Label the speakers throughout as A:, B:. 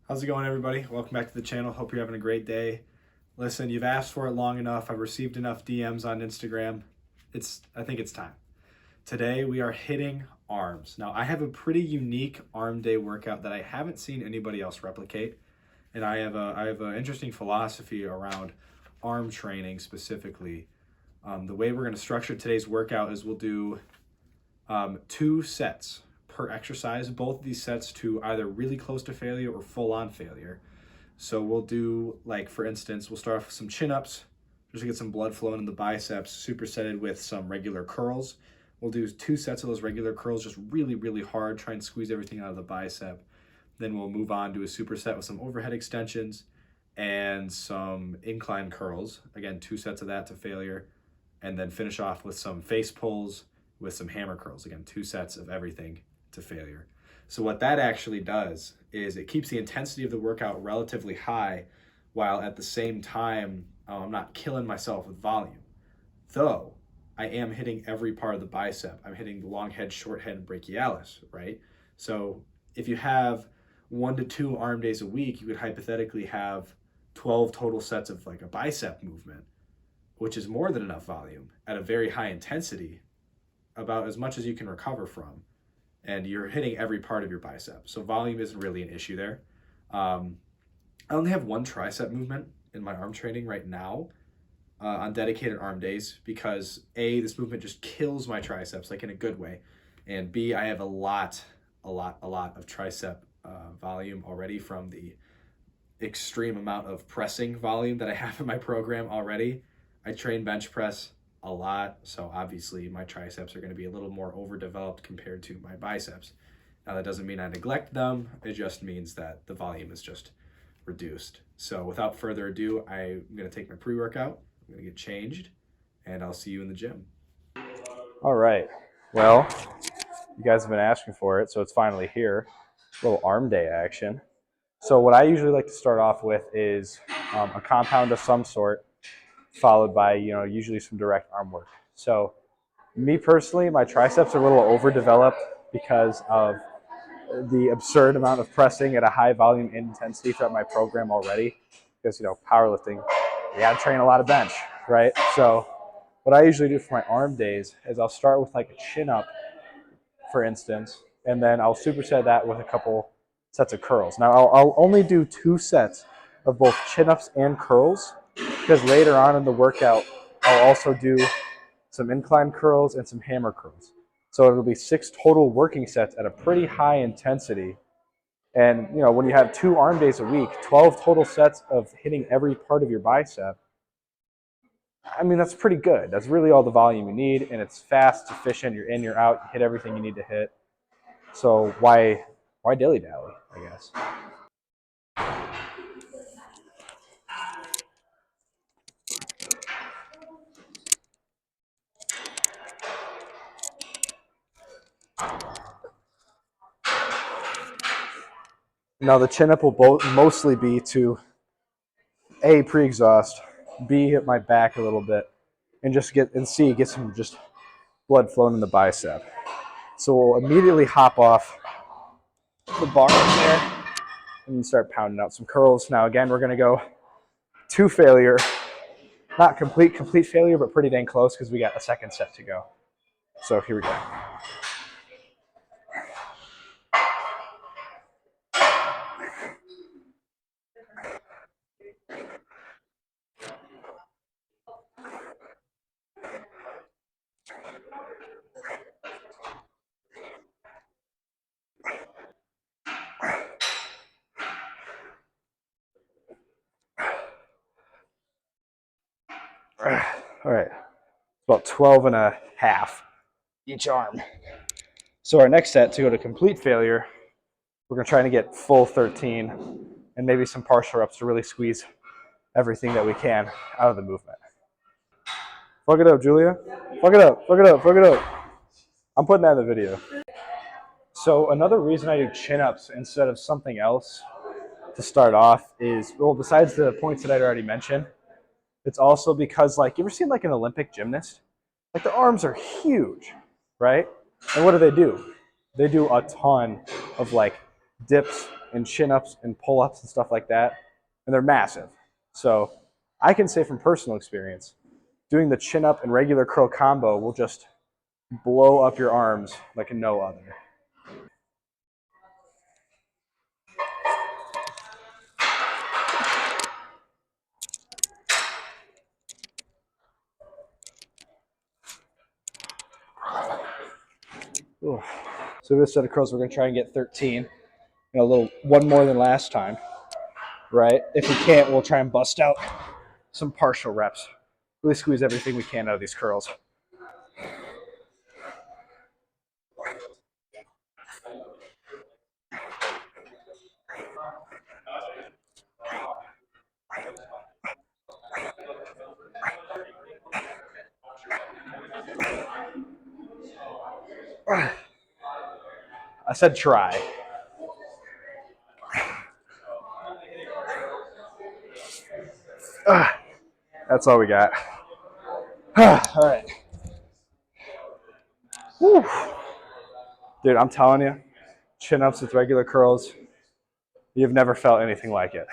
A: How's it going, everybody? Welcome back to the channel. Hope you're having a great day. Listen, you've asked for it long enough. I've received enough DMs on Instagram. I think it's time. Today we are hitting arms. Now, I have a pretty unique arm day workout that I haven't seen anybody else replicate, and I have an interesting philosophy around arm training specifically. The way we're going to structure today's workout is we'll do 2 sets per exercise, both of these sets to either really close to failure or full on failure. So we'll do, like, for instance, we'll start off with some chin-ups, just to get some blood flowing in the biceps, supersetted with some regular curls. We'll do 2 sets of those regular curls, just really, really hard, try and squeeze everything out of the bicep. Then we'll move on to a superset with some overhead extensions and some incline curls. Again, 2 sets of that to failure. And then finish off with some face pulls with some hammer curls. Again, 2 sets of everything to failure. So what that actually does is it keeps the intensity of the workout relatively high, while at the same time, I'm not killing myself with volume. Though I am hitting every part of the bicep. I'm hitting the long head, short head, and brachialis, right? So if you have 1 to 2 arm days a week, you could hypothetically have 12 total sets of like a bicep movement, which is more than enough volume at a very high intensity, about as much as you can recover from. And you're hitting every part of your bicep. So volume isn't really an issue there. I only have 1 tricep movement in my arm training right now on dedicated arm days because A, this movement just kills my triceps, like in a good way. And B, I have a lot of tricep volume already from the extreme amount of pressing volume that I have in my program already. I train bench press a lot, so obviously my triceps are going to be a little more overdeveloped compared to my biceps. Now that doesn't mean I neglect them, it just means that the volume is just reduced. So without further ado, I'm going to take my pre-workout, I'm going to get changed, and I'll see you in the gym.
B: All right, well, you guys have been asking for it, so it's finally here. A little arm day action. So what I usually like to start off with is a compound of some sort, followed by, usually some direct arm work. So me personally, my triceps are a little overdeveloped because of the absurd amount of pressing at a high volume intensity throughout my program already. Because, powerlifting, you gotta train a lot of bench, right? So what I usually do for my arm days is I'll start with like a chin up, for instance, and then I'll superset that with a couple sets of curls. Now, I'll only do 2 sets of both chin-ups and curls because later on in the workout, I'll also do some incline curls and some hammer curls. So it'll be 6 total working sets at a pretty high intensity. And, when you have 2 arm days a week, 12 total sets of hitting every part of your bicep, I mean, that's pretty good. That's really all the volume you need, and it's fast, efficient. You're in, you're out, you hit everything you need to hit. So why dilly-dally, I guess. Now the chin-up will mostly be to A, pre-exhaust, B, hit my back a little bit, and C, get some just blood flowing in the bicep. So we'll immediately hop off the bar in there and start pounding out some curls. Now again, we're gonna go to failure. Not complete failure, but pretty dang close because we got a second set to go. So here we go. All right, about 12 and a half each arm. So our next set, to go to complete failure, we're gonna try to get full 13 and maybe some partial reps to really squeeze everything that we can out of the movement. Fuck it up, Julia. Fuck it up, fuck it up, fuck it up. I'm putting that in the video. So another reason I do chin-ups instead of something else to start off is, well, besides the points that I'd already mentioned, it's also because, like, you ever seen like an Olympic gymnast? Like, their arms are huge, right? And what do? They do a ton of like dips and chin-ups and pull-ups and stuff like that, and they're massive. So I can say from personal experience, doing the chin-up and regular curl combo will just blow up your arms like no other. Ooh. So this set of curls, we're going to try and get 13, a little one more than last time, right? If we can't, we'll try and bust out some partial reps. Really squeeze everything we can out of these curls. I said try. That's all we got. All right. Whew. Dude, I'm telling you, chin ups with regular curls, you've never felt anything like it.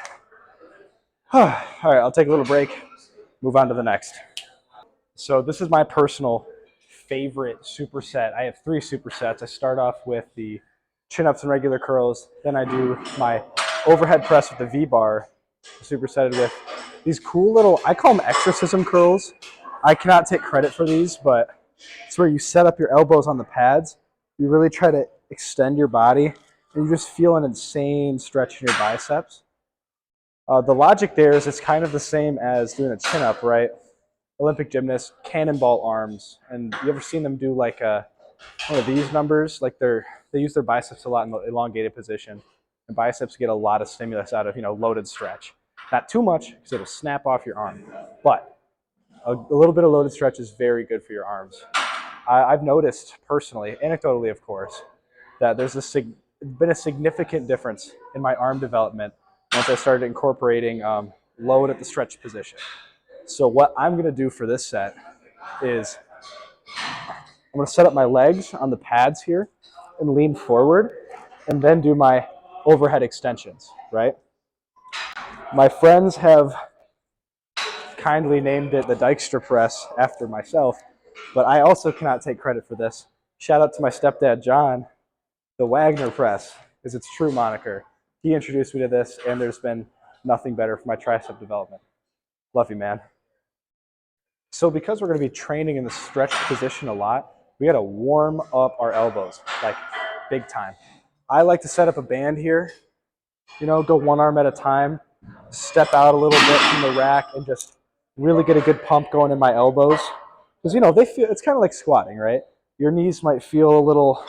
B: All right, I'll take a little break, move on to the next. So this is my personal favorite superset. I have 3 supersets. I start off with the chin ups and regular curls. Then I do my overhead press with the V-bar, supersetted with these cool little, I call them exorcism curls. I cannot take credit for these, but it's where you set up your elbows on the pads. You really try to extend your body, and you just feel an insane stretch in your biceps. The logic there is it's kind of the same as doing a chin up, right? Olympic gymnasts, cannonball arms, and you ever seen them do like one of these numbers? Like they use their biceps a lot in the elongated position, and biceps get a lot of stimulus out of loaded stretch. Not too much because it'll snap off your arm, but a little bit of loaded stretch is very good for your arms. I've noticed personally, anecdotally of course, that there's been a significant difference in my arm development once I started incorporating load at the stretch position. So what I'm going to do for this set is I'm going to set up my legs on the pads here and lean forward and then do my overhead extensions, right? My friends have kindly named it the Dykstra press after myself, but I also cannot take credit for this. Shout out to my stepdad, John. The Wagner press is its true moniker. He introduced me to this, and there's been nothing better for my tricep development. Love you, man. So because we're going to be training in the stretch position a lot, we got to warm up our elbows, like big time. I like to set up a band here, go one arm at a time, step out a little bit from the rack, and just really get a good pump going in my elbows. Because, they feel, it's kind of like squatting, right? Your knees might feel a little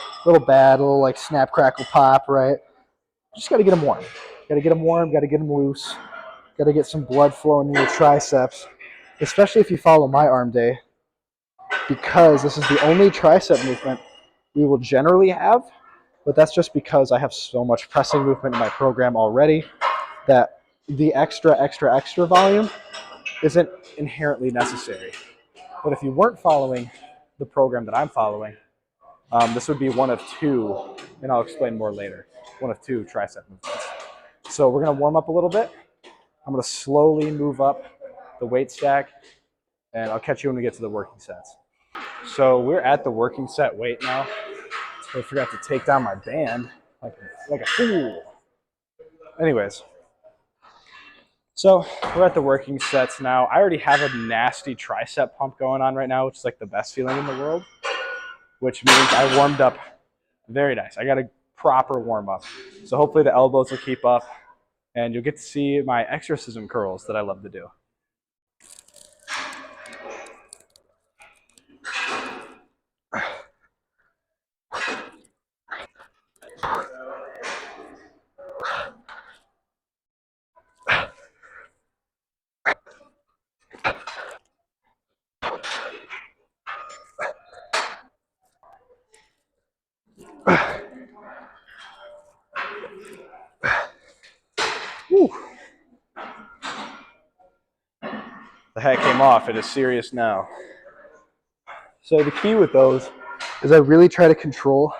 B: bad, a little like snap, crackle, pop, right? Just got to get them warm. Got to get them warm, got to get them loose, got to get some blood flowing in your triceps, especially if you follow my arm day, because this is the only tricep movement we will generally have, but that's just because I have so much pressing movement in my program already that the extra volume isn't inherently necessary. But if you weren't following the program that I'm following, this would be one of 2, and I'll explain more later, one of 2 tricep movements. So we're going to warm up a little bit. I'm going to slowly move up the weight stack, and I'll catch you when we get to the working sets. So we're at the working set weight now. I forgot to take down my band like a fool. Anyways, so we're at the working sets now. I already have a nasty tricep pump going on right now, which is like the best feeling in the world, which means I warmed up very nice. I got a proper warm up. So hopefully the elbows will keep up, and you'll get to see my exorcism curls that I love to do. Whew. The hat came off. It is serious now. So the key with those is I really try to control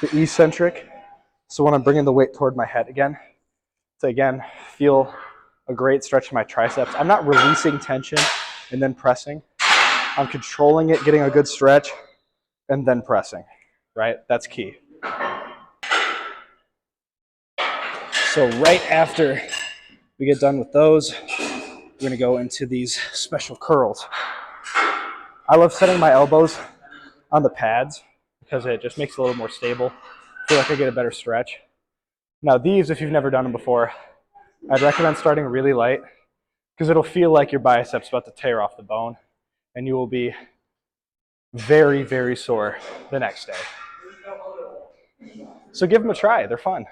B: the eccentric So when I'm bringing the weight toward my head again, to again feel a great stretch in my triceps, I'm not releasing tension and then pressing. I'm controlling it, getting a good stretch, and then pressing, right? That's key. So right after we get done with those, we're gonna go into these special curls. I love setting my elbows on the pads because it just makes it a little more stable. I feel like I get a better stretch. Now these, if you've never done them before, I'd recommend starting really light because it'll feel like your biceps about to tear off the bone and you will be very, very sore the next day. So give them a try, they're fun.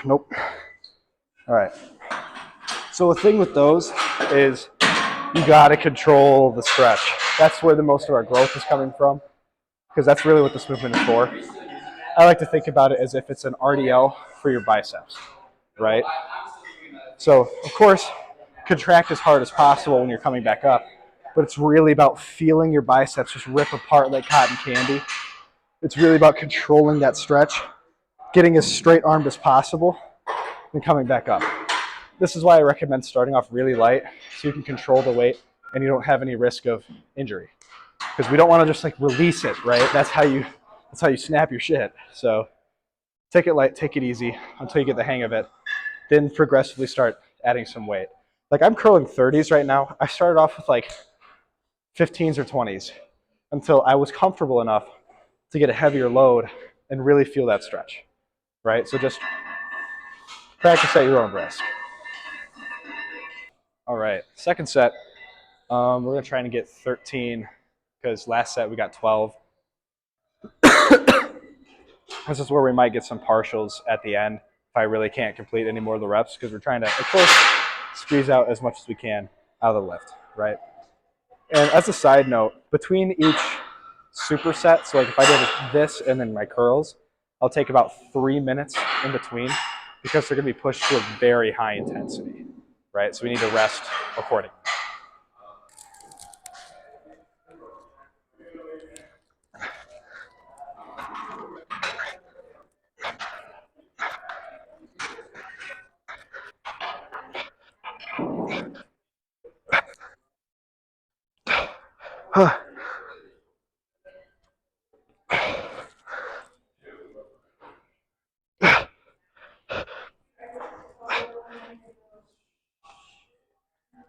B: Nope. All right. So the thing with those is you got to control the stretch. That's where the most of our growth is coming from because that's really what this movement is for. I like to think about it as if it's an RDL for your biceps, right? So, of course, contract as hard as possible when you're coming back up, but it's really about feeling your biceps just rip apart like cotton candy. It's really about controlling that stretch, getting as straight armed as possible, and coming back up. This is why I recommend starting off really light so you can control the weight and you don't have any risk of injury. Because we don't want to just like release it, right? That's how you snap your shit. So take it light, take it easy until you get the hang of it. Then progressively start adding some weight. Like I'm curling 30s right now. I started off with like 15s or 20s until I was comfortable enough to get a heavier load and really feel that stretch, right? So just practice at your own risk. All right, second set. We're gonna try and get 13 because last set we got 12. This is where we might get some partials at the end if I really can't complete any more of the reps because we're trying to, of course, squeeze out as much as we can out of the lift, right? And as a side note, between each superset, so like if I did this and then my curls, I'll take about 3 minutes in between because they're going to be pushed to a very high intensity, right? So we need to rest accordingly.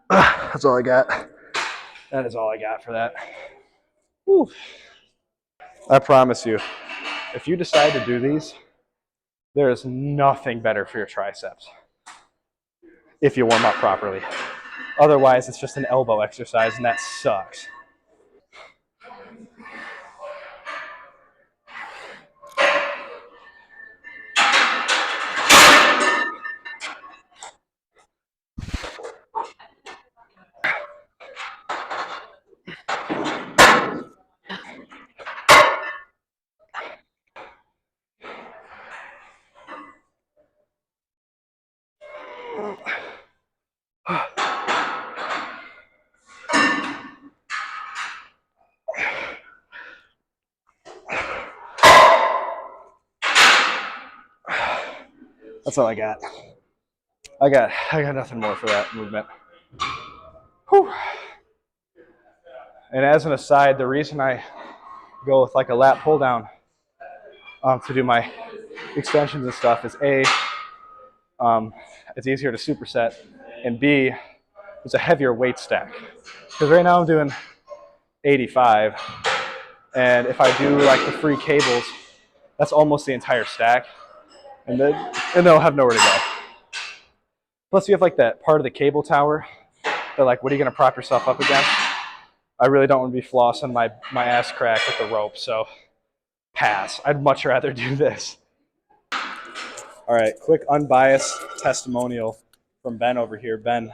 B: That's all I got. That is all I got for that. Whew. I promise you, if you decide to do these, there is nothing better for your triceps if you warm up properly. Otherwise, it's just an elbow exercise, and that sucks. That's all I got. I got nothing more for that movement. Whew. And as an aside, the reason I go with like a lat pull down to do my extensions and stuff is A, it's easier to superset, and B, it's a heavier weight stack. Because right now I'm doing 85, and if I do like the free cables, that's almost the entire stack, and they'll have nowhere to go. Plus you have like that part of the cable tower that like, what are you gonna prop yourself up against? I really don't want to be flossing my ass crack with the rope, so pass. I'd much rather do this. All right, quick unbiased testimonial from Ben over here. Ben,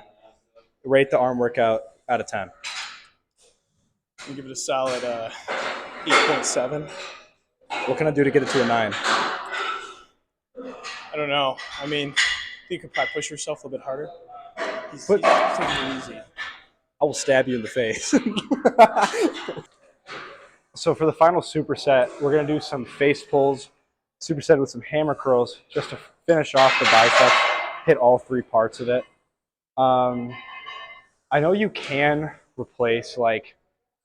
B: rate the arm workout out of 10.
C: I'll give it a solid 8.7.
B: What can I do to get it to a 9?
C: I don't know. I mean, you could probably push yourself a little bit harder. He's
B: But-
C: taking it easy.
B: I will stab you in the face. So for the final superset, we're going to do some face pulls, superset with some hammer curls just to finish off the biceps, hit all 3 parts of it. I know you can replace like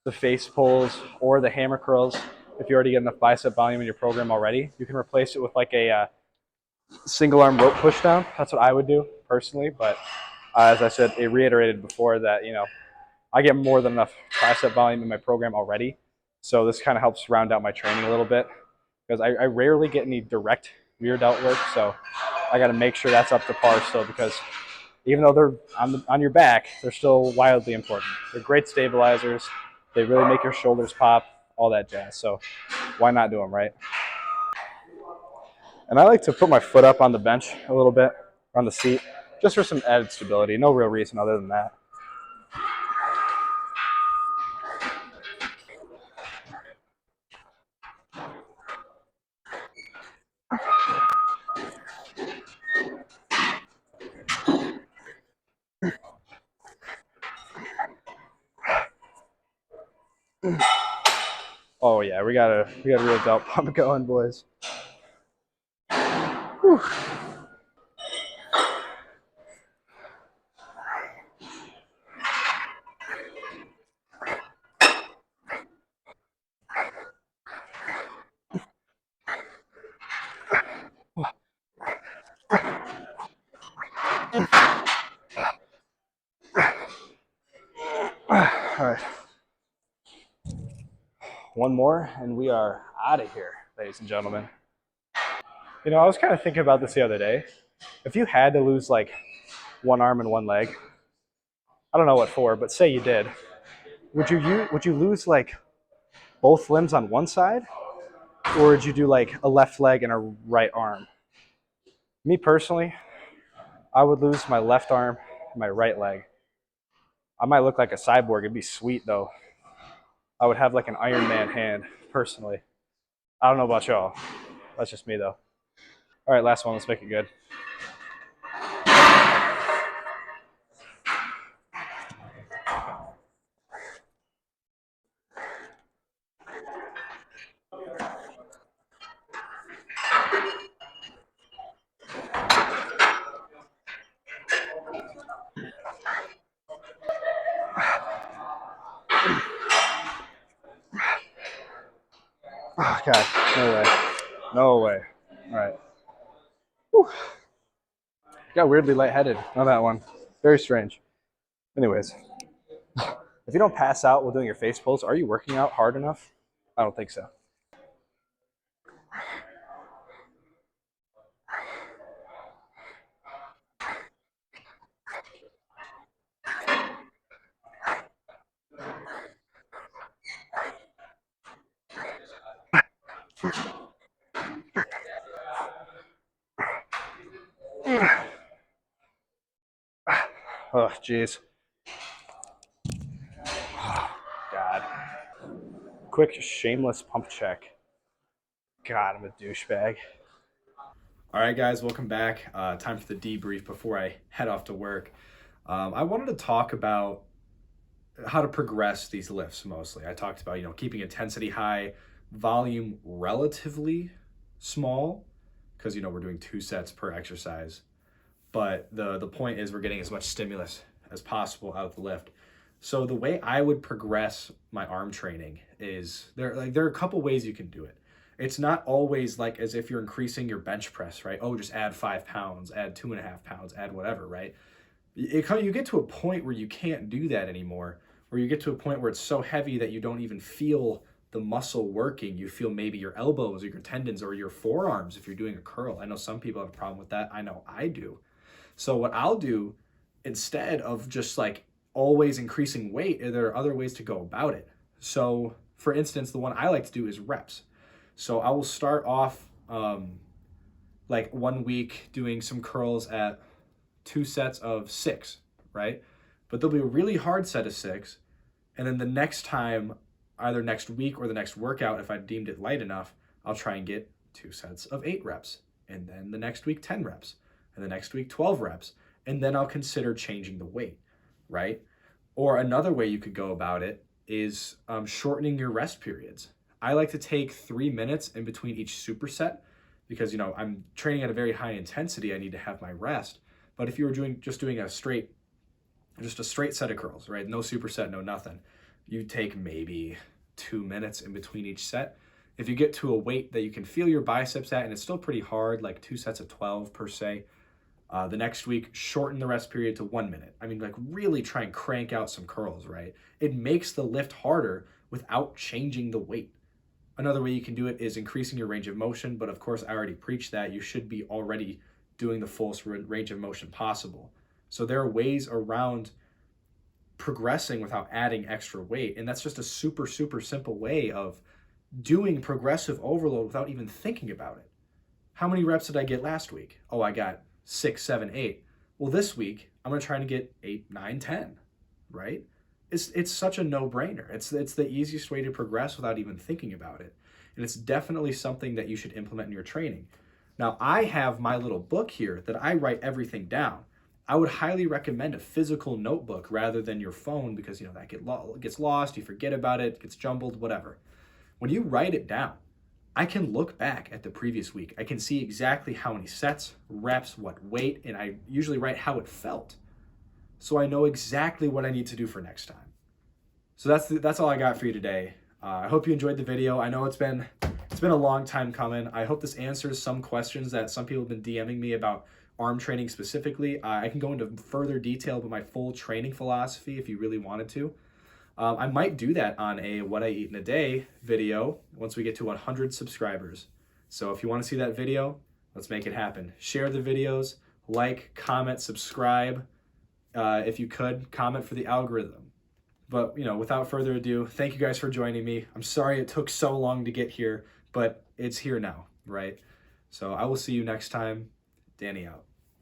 B: the face pulls or the hammer curls if you already get enough bicep volume in your program already. You can replace it with like a single arm rope push down. That's what I would do personally, but as I said, it reiterated before that, you know, I get more than enough tricep volume in my program already. So this kind of helps round out my training a little bit because I rarely get any direct rear delt work. So I got to make sure that's up to par still because even though they're on your back, they're still wildly important. They're great stabilizers. They really make your shoulders pop, all that jazz. So why not do them, right? And I like to put my foot up on the bench a little bit, on the seat, just for some added stability. No real reason other than that. Oh yeah, we got a real delt pump going, boys. Whew. All right. One more, and we are out of here, ladies and gentlemen. You know, I was kind of thinking about this the other day. If you had to lose like one arm and one leg, I don't know what for, but say you did, would you lose like both limbs on one side, or would you do like a left leg and a right arm? Me personally, I would lose my left arm and my right leg. I might look like a cyborg. It'd be sweet though. I would have like an Iron Man hand, personally. I don't know about y'all. That's just me though. All right, last one. Let's make it good. Oh, God, no way. No way. All right. Whew. Got weirdly lightheaded on that one. Very strange. Anyways, if you don't pass out while doing your face pulls, are you working out hard enough? I don't think so. Oh, jeez. God. Quick, shameless pump check. God, I'm a douchebag.
A: All right, guys, welcome back. Time for the debrief before I head off to work. I wanted to talk about how to progress these lifts mostly. I talked about, keeping intensity high, volume relatively small, because, we're doing 2 sets per exercise. But the point is we're getting as much stimulus as possible out of the lift. So the way I would progress my arm training is there are a couple ways you can do it. It's not always like as if you're increasing your bench press, right? Oh, just add 5 pounds, add 2.5 pounds, add whatever, right? You get to a point where you can't do that anymore, where you get to a point where it's so heavy that you don't even feel the muscle working. You feel maybe your elbows or your tendons or your forearms if you're doing a curl. I know some people have a problem with that. I know I do. So what I'll do instead of just like always increasing weight, there are other ways to go about it. So for instance, the one I like to do is reps. So I will start off like 1 week doing some curls at 2 sets of 6, right? But there'll be a really hard set of 6. And then the next time, either next week or the next workout, if I deemed it light enough, I'll try and get 2 sets of 8 reps. And then the next week, 10 reps. And the next week, 12 reps. And then I'll consider changing the weight, right? Or another way you could go about it is shortening your rest periods. I like to take 3 minutes in between each superset because, you know, I'm training at a very high intensity. I need to have my rest. But if you were just doing a straight set of curls, right? No superset, no nothing. You take maybe 2 minutes in between each set. If you get to a weight that you can feel your biceps at, and it's still pretty hard, like 2 sets of 12 per se, the next week, shorten the rest period to 1 minute. I mean, like really try and crank out some curls, right? It makes the lift harder without changing the weight. Another way you can do it is increasing your range of motion, but of course I already preached that. You should be already doing the fullest range of motion possible. So there are ways around progressing without adding extra weight, and that's just a super, super simple way of doing progressive overload without even thinking about it. How many reps did I get last week? Oh, I got 6, 7, 8. Well, this week, I'm going to try to get 8, 9, 10, right? It's such a no-brainer. It's the easiest way to progress without even thinking about it. And it's definitely something that you should implement in your training. Now, I have my little book here that I write everything down. I would highly recommend a physical notebook rather than your phone because, you know, that gets lost, you forget about it, gets jumbled, whatever. When you write it down, I can look back at the previous week. I can see exactly how many sets, reps, what weight, and I usually write how it felt. So I know exactly what I need to do for next time. So that's all I got for you today. I hope you enjoyed the video. I know it's been a long time coming. I hope this answers some questions that some people have been DMing me about arm training specifically. I can go into further detail about my full training philosophy if you really wanted to. I might do that on a what I eat in a day video once we get to 100 subscribers. So if you want to see that video, let's make it happen. Share the videos, like, comment, subscribe. If you could, comment for the algorithm. But, you know, without further ado, thank you guys for joining me. I'm sorry it took so long to get here, but it's here now, right? So I will see you next time. Danny out.